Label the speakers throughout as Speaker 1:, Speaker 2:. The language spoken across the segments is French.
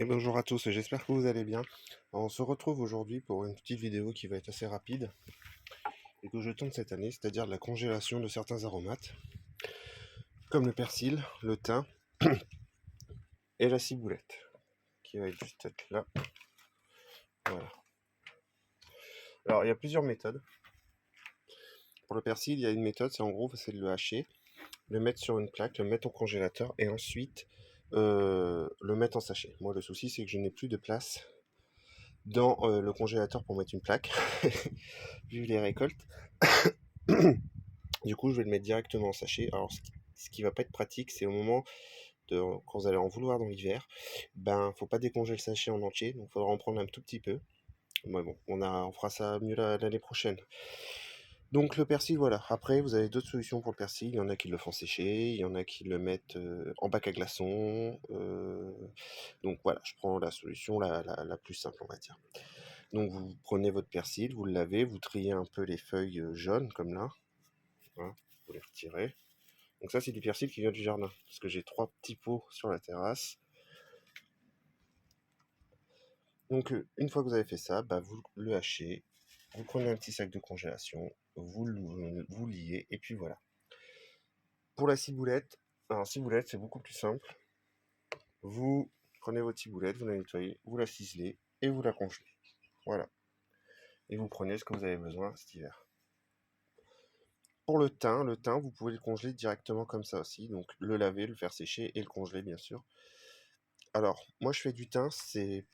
Speaker 1: Et bonjour à tous, j'espère que vous allez bien. On se retrouve aujourd'hui pour une petite vidéo qui va être assez rapide et que je tourne cette année, c'est-à-dire la congélation de certains aromates, comme le persil, le thym et la ciboulette, qui va être juste être là. Voilà. Alors, il y a plusieurs méthodes. Pour le persil, il y a une méthode, c'est en gros, c'est de le hacher, le mettre sur une plaque, le mettre au congélateur et ensuite le mettre en sachet. Moi, le souci, c'est que je n'ai plus de place dans le congélateur pour mettre une plaque, vu les récoltes. Du coup, je vais le mettre directement en sachet. Alors, ce qui va pas être pratique, c'est au moment de quand vous allez en vouloir dans l'hiver, ben, faut pas décongeler le sachet en entier, donc il faudra en prendre un tout petit peu. Mais bon, on fera ça mieux l'année prochaine. Donc le persil, voilà. Après, vous avez d'autres solutions pour le persil. Il y en a qui le font sécher, il y en a qui le mettent en bac à glaçons. Donc voilà, je prends la solution la plus simple, on va dire. Donc vous prenez votre persil, vous le lavez, vous triez un peu les feuilles jaunes, comme là. Voilà, vous les retirez. Donc ça, c'est du persil qui vient du jardin, parce que j'ai 3 petits pots sur la terrasse. Donc une fois que vous avez fait ça, bah, vous le hachez, vous prenez un petit sac de congélation, vous liez, et puis voilà. Pour la ciboulette, alors ciboulette, c'est beaucoup plus simple. Vous prenez votre ciboulette, vous la nettoyez, vous la ciselez, et vous la congelez. Voilà. Et vous prenez ce que vous avez besoin cet hiver. Pour le thym, vous pouvez le congeler directement comme ça aussi. Donc le laver, le faire sécher et le congeler, bien sûr. Alors, moi je fais du thym, c'est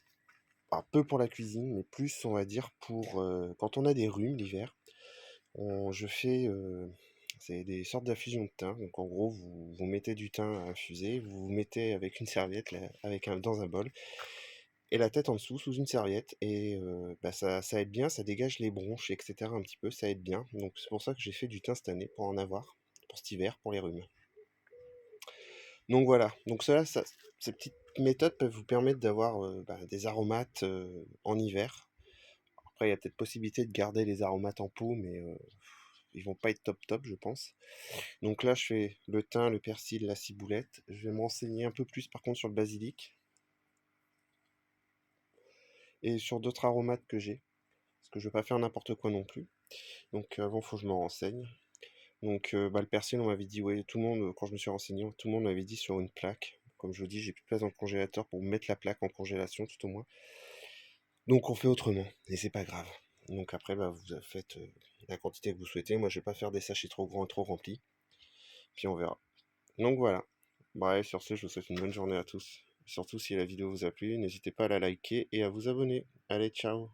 Speaker 1: peu pour la cuisine, mais plus, on va dire, pour quand on a des rhumes l'hiver. Je fais c'est des sortes d'infusions de thym. Donc en gros, vous mettez du thym à infuser, vous vous mettez avec une serviette là, dans un bol, et la tête en dessous sous une serviette, et bah, ça aide bien, ça dégage les bronches, etc. un petit peu, ça aide bien. Donc c'est pour ça que j'ai fait du thym cette année, pour en avoir, pour cet hiver, pour les rhumes. Donc voilà, donc ces petites méthodes peuvent vous permettre d'avoir des aromates en hiver. Après, il y a peut-être possibilité de garder les aromates en pot, mais ils vont pas être top top, je pense. Donc là, je fais le thym, le persil, la ciboulette. Je vais me renseigner un peu plus par contre sur le basilic et sur d'autres aromates que j'ai, parce que je vais pas faire n'importe quoi non plus. Donc avant, faut que je me renseigne. Donc le persil, on m'avait dit, ouais, tout le monde, quand je me suis renseigné, tout le monde m'avait dit sur une plaque. Comme je vous dis, j'ai plus de place dans le congélateur pour mettre la plaque en congélation, tout au moins. Donc on fait autrement, et c'est pas grave. Donc après, bah, vous faites la quantité que vous souhaitez. Moi, je vais pas faire des sachets trop grands et trop remplis. Puis on verra. Donc voilà. Bref, sur ce, je vous souhaite une bonne journée à tous. Surtout si la vidéo vous a plu, n'hésitez pas à la liker et à vous abonner. Allez, ciao!